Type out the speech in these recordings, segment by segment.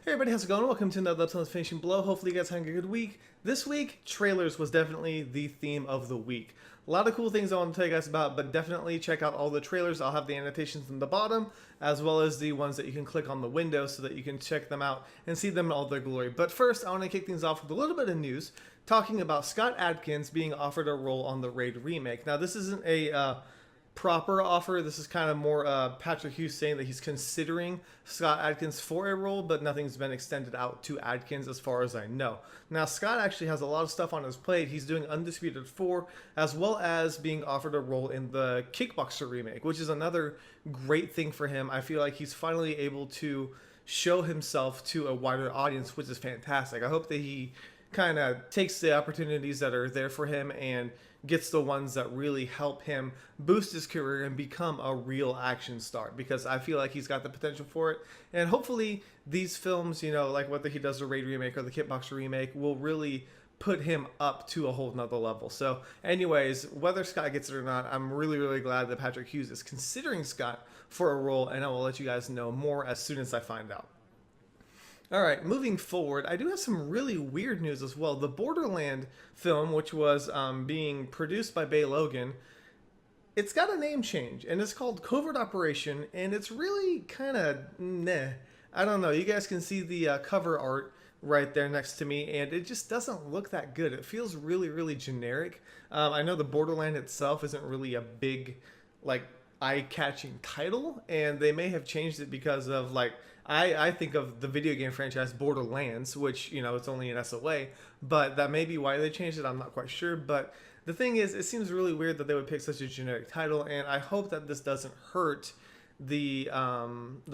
Hey everybody, how's it going? Welcome to another episode of Finishing Blow. Hopefully you guys had a good week. This week, trailers was definitely the theme of the week. A lot of cool things I want to tell you guys about, but definitely check out all the trailers. I'll have the annotations in the bottom, as well as the ones that you can click on the window so that you can check them out and see them in all their glory. But first, I want to kick things off with a little bit of news, talking about Scott Adkins being offered a role on the Raid Remake. Now, this isn't a proper offer. This is kind of more Patrick Hughes saying that he's considering Scott Adkins for a role, but nothing's been extended out to Adkins as far as I know. Now, Scott actually has a lot of stuff on his plate. He's doing Undisputed 4, as well as being offered a role in the Kickboxer remake, which is another great thing for him. I feel like he's finally able to show himself to a wider audience, which is fantastic. I hope that he kind of takes the opportunities that are there for him and gets the ones that really help him boost his career and become a real action star, because I feel like he's got the potential for it. And hopefully these films, you know, like whether he does the Raid remake or the Kickboxer remake, will really put him up to a whole nother level. So anyways, whether Scott gets it or not, I'm really glad that Patrick Hughes is considering Scott for a role, and I will let you guys know more as soon as I find out. Alright, moving forward, I do have some really weird news as well. The Borderlands film, which was being produced by Bay Logan, it's got a name change, and it's called Covert Operation, and it's really kind of meh. I don't know. You guys can see the cover art right there next to me, and it just doesn't look that good. It feels really generic. I know the Borderland itself isn't really a big, like, eye-catching title, and they may have changed it because of, like, I think of the video game franchise Borderlands, which, you know, it's only an SOA, but that may be why they changed it. I'm not quite sure, but the thing is, it seems really weird that they would pick such a generic title, and I hope that this doesn't hurt the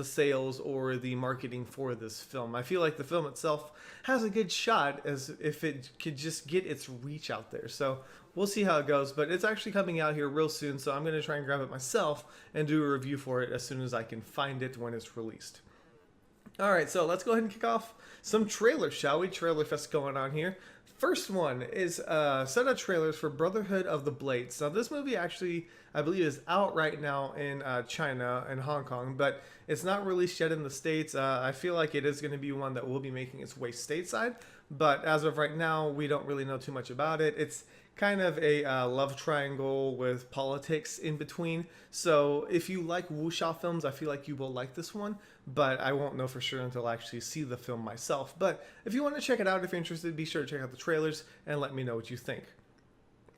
sales or the marketing for this film. I feel like the film itself has a good shot as if it could just get its reach out there. So we'll see how it goes, but it's actually coming out here real soon, so I'm going to try and grab it myself and do a review for it as soon as I can find it when it's released. Alright, so let's go ahead and kick off some trailers, shall we? Trailer fest going on here. First one is a set of trailers for Brotherhood of the Blades. Now, this movie actually, I believe, is out right now in China and Hong Kong, but it's not released yet in the States. I feel like it is going to be one that will be making its way stateside, but as of right now, we don't really know too much about it. It's kind of a love triangle with politics in between. So if you like wuxia films, I feel like you will like this one, but I won't know for sure until I actually see the film myself. But if you want to check it out, if you're interested, be sure to check out the trailers and let me know what you think.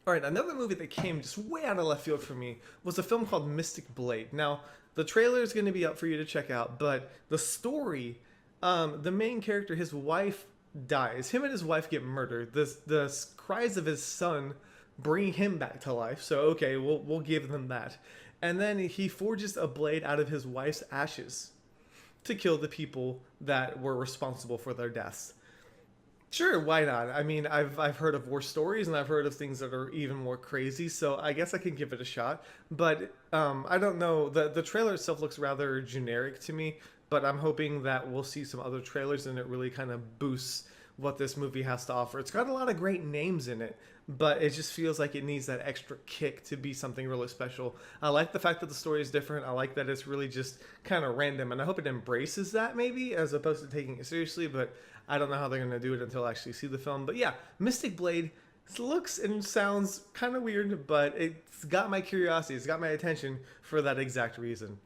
Alright, another movie that came just way out of left field for me was a film called Mystic Blade. Now, the trailer is going to be up for you to check out, but the story, the main character, his wife dies. Him and his wife get murdered. The cries of his son bring him back to life. So okay, we'll give them that. And then he forges a blade out of his wife's ashes to kill the people that were responsible for their deaths. Sure, why not? I mean, I've heard of war stories, and I've heard of things that are even more crazy, so I guess I can give it a shot. But I don't know. The trailer itself looks rather generic to me, but I'm hoping that we'll see some other trailers and it really kind of boosts what this movie has to offer. It's got a lot of great names in it, but it just feels like it needs that extra kick to be something really special. I like the fact that the story is different. I like that it's really just kind of random, and I hope it embraces that maybe as opposed to taking it seriously, but I don't know how they're going to do it until I actually see the film. But yeah, Mystic Blade looks and sounds kind of weird, but it's got my curiosity. It's got my attention for that exact reason.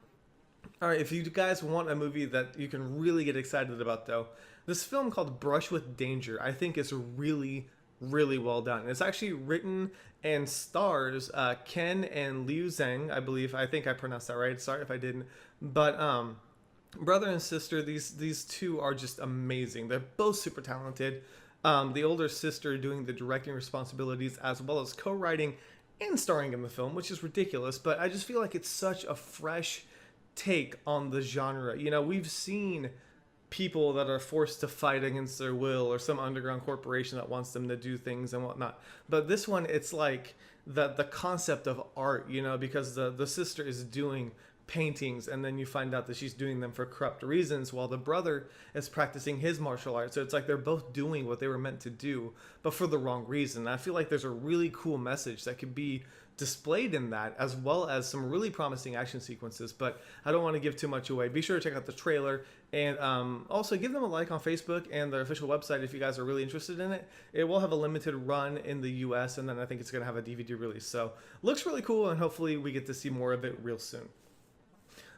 Alright, if you guys want a movie that you can really get excited about, though, this film called Brush with Danger, I think is really well done. It's actually written and stars Ken and Liu Zhang, I believe. I think I pronounced that right. Sorry if I didn't. But brother and sister, these two are just amazing. They're both super talented. The older sister doing the directing responsibilities as well as co-writing and starring in the film, which is ridiculous. But I just feel like it's such a fresh take on the genre. You know, we've seen people that are forced to fight against their will, or some underground corporation that wants them to do things and whatnot. But this one, it's like the concept of art, you know, because the sister is doing paintings, and then you find out that she's doing them for corrupt reasons while the brother is practicing his martial arts. So it's like they're both doing what they were meant to do, but for the wrong reason. I feel like there's a really cool message that could be displayed in that, as well as some really promising action sequences. But I don't want to give too much away. Be sure to check out the trailer, and also give them a like on Facebook and their official website if you guys are really interested in it. It will have a limited run in the US, and then I think it's going to have a DVD release. So looks really cool, and hopefully we get to see more of it real soon.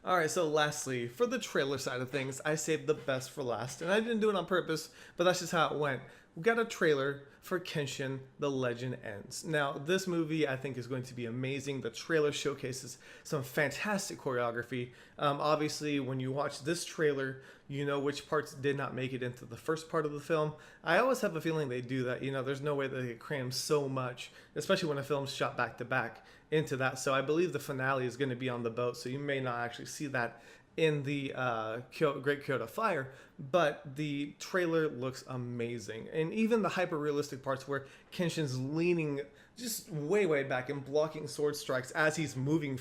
Alright, so lastly, for the trailer side of things, I saved the best for last, and I didn't do it on purpose, but that's just how it went. We got a trailer for Kenshin, The Legend Ends. Now, this movie I think is going to be amazing. The trailer showcases some fantastic choreography. Obviously, when you watch this trailer, you know which parts did not make it into the first part of the film. I always have a feeling they do that. You know, there's no way that they cram so much, especially when a film's shot back to back, into that. So I believe the finale is going to be on the boat, so you may not actually see that in the Great Kyoto Fire, but the trailer looks amazing. And even the hyper-realistic parts where Kenshin's leaning just way back and blocking sword strikes as he's moving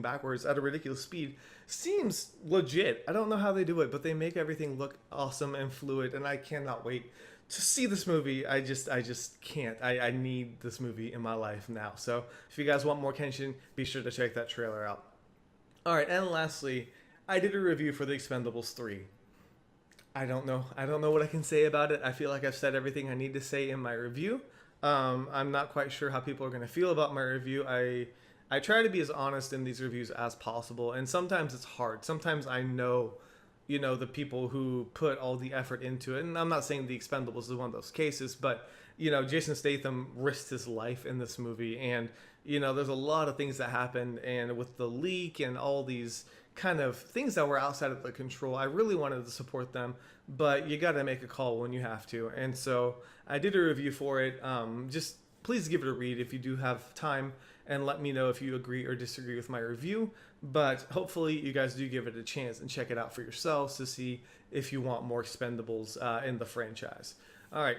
backwards at a ridiculous speed seems legit. I don't know how they do it, but they make everything look awesome and fluid, and I cannot wait to see this movie. I just can't. I need this movie in my life now. So if you guys want more Kenshin, be sure to check that trailer out. Alright, and lastly, I did a review for the Expendables 3. I don't know what I can say about it. I feel like I've said everything I need to say in my review. I'm not quite sure how people are going to feel about my review. I try to be as honest in these reviews as possible, and sometimes it's hard. Sometimes I know, you know, the people who put all the effort into it, and I'm not saying the Expendables is one of those cases, but, you know, Jason Statham risked his life in this movie, and, you know, there's a lot of things that happened, and with the leak and all these kind of things that were outside of the control, I really wanted to support them, but you got to make a call when you have to. And so I did a review for it. Just please give it a read if you do have time, and let me know if you agree or disagree with my review. But hopefully you guys do give it a chance and check it out for yourselves to see if you want more Expendables in the franchise. All right,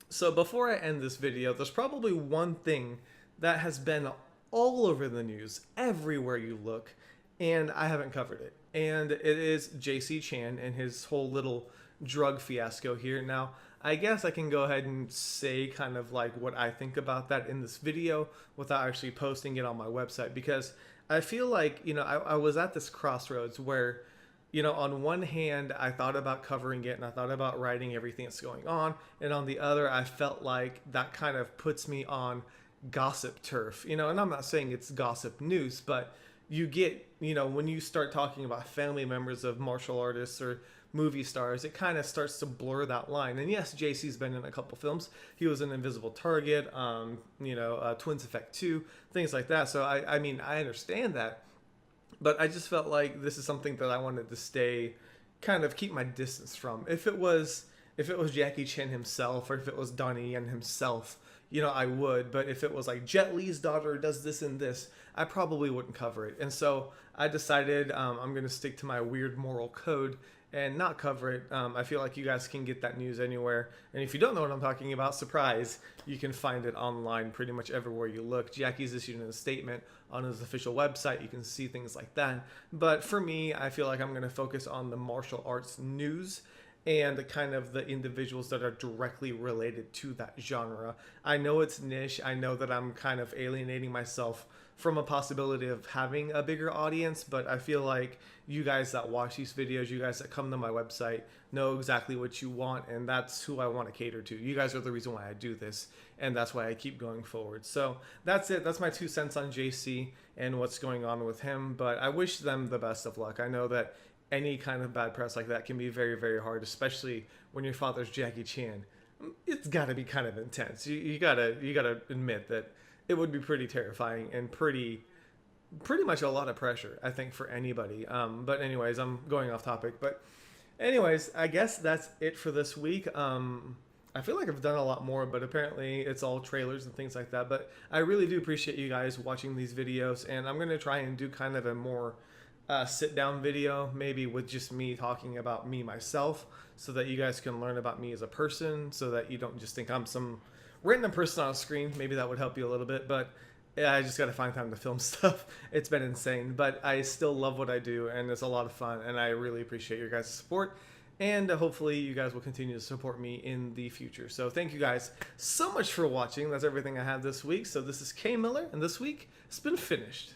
so before I end this video, there's probably one thing that has been all over the news everywhere you look, and I haven't covered it. And it is JC Chan and his whole little drug fiasco here. Now, I guess I can go ahead and say kind of like what I think about that in this video without actually posting it on my website, because I feel like, you know, I was at this crossroads where, you know, on one hand, I thought about covering it and I thought about writing everything that's going on. And on the other, I felt like that kind of puts me on gossip turf, you know, and I'm not saying it's gossip news, but you get, you know, when you start talking about family members of martial artists or movie stars, it kind of starts to blur that line. And yes, JC's been in a couple films. He was in Invisible Target, you know, Twins Effect 2, things like that. So I mean, I understand that, but I just felt like this is something that I wanted to stay, kind of keep my distance from. If it was Jackie Chan himself, or if it was Donnie Yen himself, you know, I would. But if it was like Jet Li's daughter does this and this, I probably wouldn't cover it. And so I decided I'm going to stick to my weird moral code and not cover it. I feel like you guys can get that news anywhere. And if you don't know what I'm talking about, surprise, you can find it online pretty much everywhere you look. Jackie's issued a statement on his official website. You can see things like that. But for me, I feel like I'm going to focus on the martial arts news and kind of the individuals that are directly related to that genre. I know it's niche. I know that I'm kind of alienating myself from a possibility of having a bigger audience, but I feel like you guys that watch these videos, you guys that come to my website, know exactly what you want, and that's who I want to cater to. You guys are the reason why I do this, and that's why I keep going forward. So that's it. That's my 2 cents on JC and what's going on with him, but I wish them the best of luck. I know that any kind of bad press like that can be very hard, especially when your father's Jackie Chan. It's got to be kind of intense. You gotta admit that it would be pretty terrifying and pretty much a lot of pressure, I think, for anybody. But anyways, I'm going off topic. But anyways, I guess that's it for this week. I feel like I've done a lot more, but apparently it's all trailers and things like that. But I really do appreciate you guys watching these videos, and I'm going to try and do kind of a more sit-down video, maybe with just me talking about me myself, so that you guys can learn about me as a person, so that you don't just think I'm some random person on a screen. Maybe that would help you a little bit, but yeah, I just got to find time to film stuff. It's been insane, but I still love what I do, and it's a lot of fun, and I really appreciate your guys' support. and hopefully you guys will continue to support me in the future. So thank you guys so much for watching. That's everything I have this week. So this is K Miller, and this week it's been finished.